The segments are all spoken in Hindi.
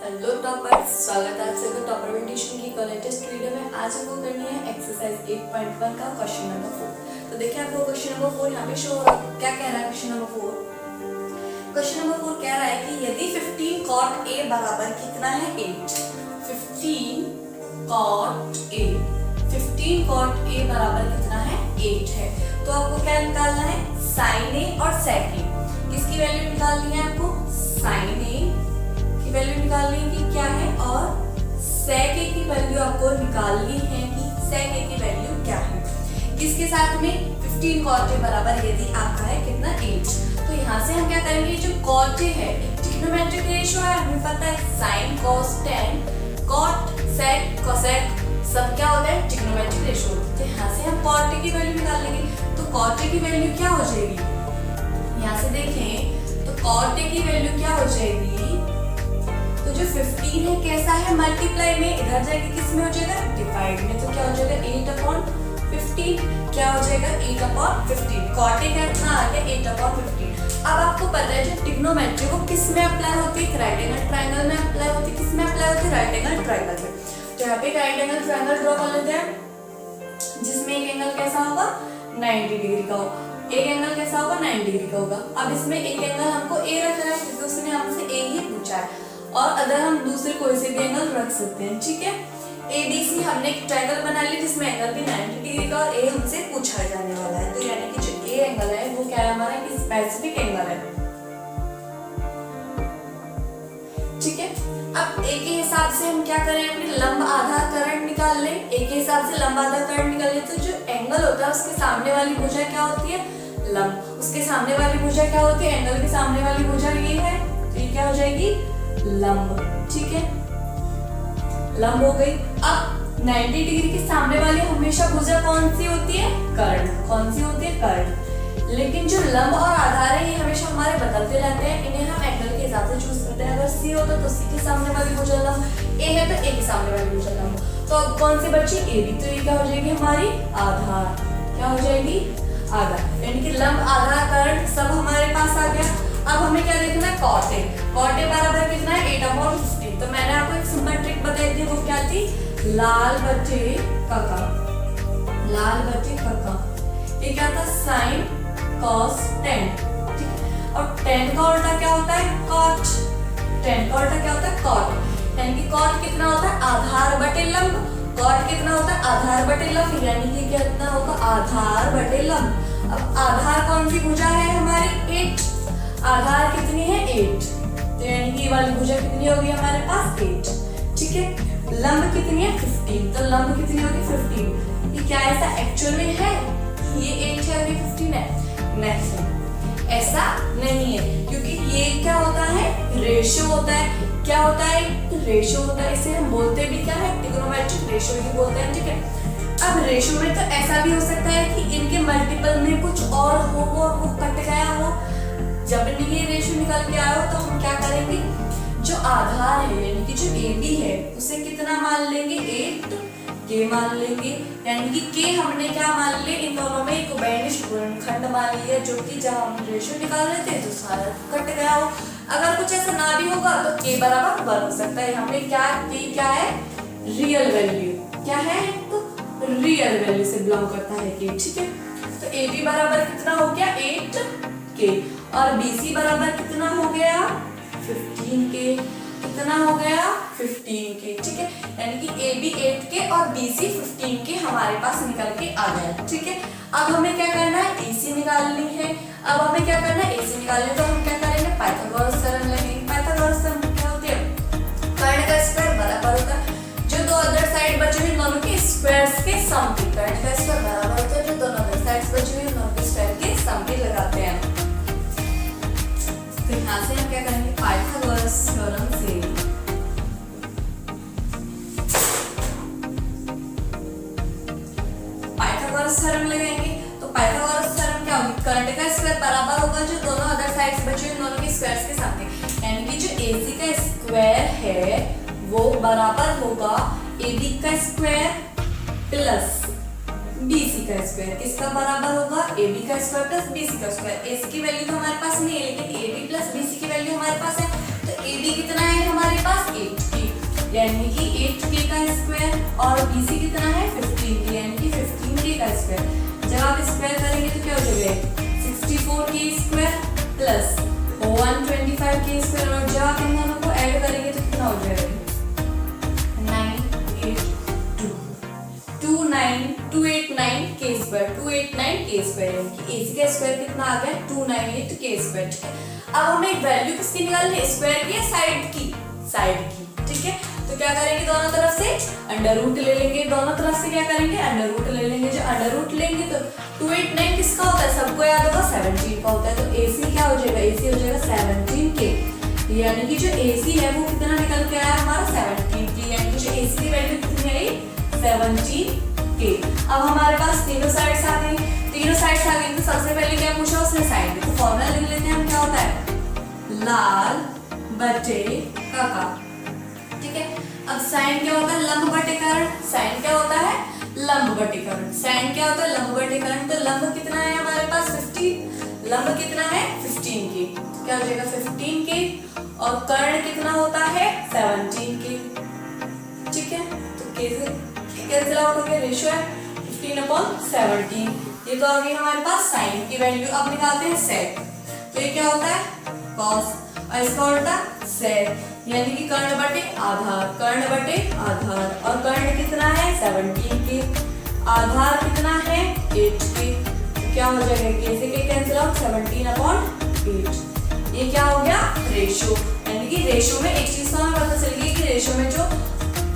हेलो टॉपर्स, स्वागत है आप सबका टॉपर एडिशन की लेटेस्ट वीडियो में। आज हमको करनी है एक्सरसाइज 8.1 का क्वेश्चन नंबर 4। तो देखिए आपको क्वेश्चन नंबर 4 यहाँ पे शो हो रहा है। क्या कह रहा है क्वेश्चन नंबर 4? क्वेश्चन नंबर 4 कह रहा है कि यदि 15 cot A बराबर कितना है 8। 15 cot A 15 cot A बराबर कितना है 8 है। तो आपको क्या निकालना है? sin A और sec A। किसकी वैल्यू निकालनी है आपको? sin A की वैल्यू निकालनी है कि क्या है, और sec A की वैल्यू आपको निकालनी है कि sec A की वैल्यू क्या है। किसके साथ में? 15 cot A बराबर यदि आपका है कितना 8। तो यहाँ से हम क्या करेंगे, जो cot A है एक ट्रिग्नोमेट्रिक रेशियो है, हमें पता है sin cos tan cot sec cosec सब क्या होता है? Trigonometric ratio. तो यहाँ से हम cot A की वैल्यू निकाल लेंगे। तो cot A की वैल्यू क्या हो जाएगी? यहाँ से देखें तो cot A की वैल्यू क्या हो जाएगी? तो जो 15 है कैसा है? मल्टीप्लाई में इधर जाके किस में हो जाएगा? डिवाइड में। तो क्या हो जाएगा? 8/15। क्या हो जाएगा? 8/15। cot A कितना आ गया? 8/15। अब आपको पता है जो ट्रिग्नोमेट्री वो किस में अप्लाई होती है? राइट एंगल ट्रायंगल में अप्लाई होती है। किस में अप्लाई होती है? राइट एंगल ट्रायंगल में। तो यहाँ पे राइट एंगल ट्रायंगल ड्रॉ कर लेते हैं, जिसमें एक एंगल कैसा होगा? 90 डिग्री का होगा। एक एंगल कैसा होगा? 90 डिग्री का होगा। अब इसमें एक एंगल हमको A रखना है क्योंकि उसने हमसे A ही पूछा है, और अगर हम दूसरे कोई से भी एंगल रख सकते हैं। ठीक है, ABC हमने एक ट्रायंगल बना लिया जिसमें एंगल भी 90 डिग्री का और A हमसे पूछा जाने वाला है। तो यानी कि जो A एंगल है वो क्या है हमारा? एक स्पेसिफिक एंगल है। ठीक है, अब A के हिसाब से हम क्या करें? अपने लंब आधार करंट निकाल लें। A के हिसाब से लंब आधार करंट निकाल लें। तो जो एंगल होता है उसके सामने वाली भुजा क्या होती है? लंब। उसके सामने वाली भुजा क्या होती है? एंगल के सामने वाली भुजा ये है, तो ये क्या हो जाएगी? लंब। ठीक है, लंब हो गई। अब 90 डिग्री के सामने वाली हमेशा भुजा कौन सी होती है? कर्ण। कौन सी होती है? कर्ण। लेकिन जो लंब और आधार है ये हमेशा हमारे बदलते रहते हैं, इन्हें हम एंगल के हिसाब से चूज करते हैं। अगर C होता तो C के सामने वाली भुजा लंब, A है तो A के सामने वाली भुजा लंब। तो अब कौन सी बची? AB। तो ये क्या हो जाएगी हमारी? आधार। क्या हो जाएगी? आधार। यानी कि लंब आधार कर्ण सब हमारे पास आ गया। अब हमें क्या देखना है? cot A। cot A बराबर कितना है? 8/15। तो मैंने आपको एक सिंपल ट्रिक बताई थी, वो क्या थी? लाल बटे काका। लाल बटे काका ये क्या था? sin cos tan। ठीक है, और tan का उल्टा क्या होता है? cot। tan का उल्टा क्या होता है? cot। यानी कि cot कितना होता है? आधार बटे लंब। cot कितना होता है? आधार बटे लंब। यानी कि कितना होगा? आधार बटे लंब। अब आधार कौन सी भुजा है हमारी? 8। आधार कितनी है? 8। तो यानी कि ये वाली भुजा कितनी होगी हमारे पास? 8। ठीक है, लंब कितनी है? 15। तो लंब कितनी होगी? 15। ये क्या ऐसा एक्चुअल में है ये 8 है और ये 15 है? नहीं, ऐसा नहीं है, क्योंकि ये क्या होता है? रेशियो होता है। क्या होता है? रेशियो होता है। इसे हम बोलते भी क्या है? ट्रिग्नोमेट्रिक रेशियो ही बोलते हैं। ठीक है, अब रेशियो में तो ऐसा भी हो सकता है कि इनके मल्टीपल में कुछ और हो, वो कट गया हो। जब ये रेशियो निकल के आया हो तो हम क्या करेंगे? जो आधार है यानी कि जो AB है उसे कितना मान लेंगे? 8K मान लेंगे। यानी कि K हमने क्या मान लिया? इन दोनों में एक बेनिश गुणनखंड मान लिया, जो कि जब हम रेशियो निकाल रहे थे तो सारा कट गया हो। अगर कुछ ऐसा ना भी होगा तो K बराबर 1 हो सकता है। यहाँ पे क्या K क्या है? Real value. क्या है? तो रियल वैल्यू से बिलोंग करता है K। ठीक है, तो AB बराबर कितना हो गया? 8K। और BC बराबर कितना हो गया? 15K। कितना हो गया? 15K। ठीक है, यानी कि AB 8K और BC 15K हमारे पास निकल के आ गया। ठीक है, अब हमें क्या करना है? AC निकालनी है। अब हमें क्या करना है? AC निकालनी है। तो हम क्या करेंगे? पाइथागोरस थ्योरम लगेंगे। पाइथागोरस थ्योरम क्या होती है? कर्ण का स्क्वायर बराबर होता है जो दो अदर साइड बचे हुए दोनों के स्क्वायर्स के सम के। कर्ण का स्क्वायर बराबर होता है जो दोनों अदर साइड्स बचे हुए दोनों के स्क्वायर के सम के लगाते हैं। तो यहाँ से हम क्या करेंगे? पाइथागोरस थ्योरम से पाइथागोरस थ्योरम लगाएंगे। तो पाइथागोरस थ्योरम क्या होगी? कर्ण का स्क्वायर बराबर होगा जो दोनों अदर साइड्स बचे हुए दोनों के स्क्वायर्स के सम के। यानी कि जो AC का स्क्वायर है वो बराबर होगा AB का स्क्वायर प्लस BC का स्क्वायर। किसका बराबर होगा? AB का स्क्वायर प्लस BC का स्क्वायर। AC की वैल्यू तो हमारे पास नहीं है, लेकिन AB प्लस BC की वैल्यू हमारे पास है। तो AB कितना है हमारे पास? 8। 125 के स्क्वायर और जब इन दोनों को ऐड करेंगे तो कितना हो जाएगा? 289 के स्क्वायर, 289 के स्क्वायर, यानी कि AC का स्क्वायर कितना आ गया? 298 के स्क्वायर। ठीक है, अब हमें एक वैल्यू किसकी निकालनी है? स्क्वायर की या साइड की? साइड की। ठीक है, तो क्या करेंगे? दोनों तरफ से अंडर रूट ले लेंगे। दोनों तरफ से क्या करेंगे? अंडर रूट ले लेंगे। जो अंडर रूट लेंगे तो 289 किसका होता है? सबको याद होगा 17 का होता है। तो AC क्या हो जाएगा? AC हो जाएगा 17 के, यानी कि जो AC है वो कितना निकल के आया हमारा? 17 की, यानी कि जो AC की वैल्यू कितनी आई? 17 के। अब हमारे पास तीनों साइड्स आ गई। तीनों साइड्स आ गई तो सबसे पहले क्या पूछा उसने? साइन। तो फॉर्मूला लिख लेते हैं हम। क्या होता है? लाल बटे काका। ठीक है, अब साइन क्या होता है? लंब बटे कर्ण। साइन क्या होता है? लंब बटे कर्ण। साइन क्या होता है? लंब बटे कर्ण। तो लंब कितना है हमारे पास? 15। लंब कितना है? 15 के। तो क्या हो जाएगा? 15 के। और कर्ण कितना होता है? 17 के। ठीक है, तो कैंसिल आउट हो गया, रेशियो है 15/17। ये तो आ गई हमारे पास साइन की वैल्यू। अब निकालते हैं सेक। तो ये क्या होता है? कॉस, और इसका उल्टा सेक, यानी कि कर्ण बटे आधार। कर्ण बटे आधार, और कर्ण कितना है? 17 के। आधार कितना है? 8 के। तो क्या हो जाएगा? कैसे के कैंसिल आउट? 17/8। ये क्या हो गया? रेशियो। यानी कि रेशियो में एक चीज तो हमें पता चल गई कि रेशियो में जो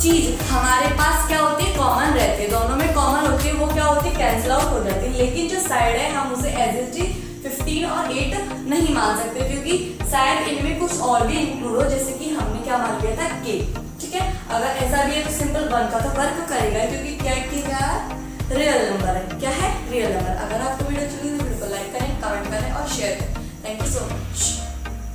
चीज हमारे पास क्या होती है? कॉमन रहती है। दोनों में कॉमन होती है, वो क्या होती है? कैंसिल आउट हो जाती है। लेकिन जो साइड है हम उसे एज इट इज 15 और 8 नहीं मान सकते, क्योंकि शायद इनमें कुछ और भी इंक्लूड हो, जैसे कि हमने क्या मान लिया था? के। ठीक है, अगर ऐसा भी है तो सिंपल 1 का तो वर्क करेगा, क्योंकि क्या रियल नंबर है। क्या है? Real number. अगर आपको वीडियो अच्छी लगी तो वीडियो को लाइक करें, कमेंट करें और शेयर करें। Thank you so much.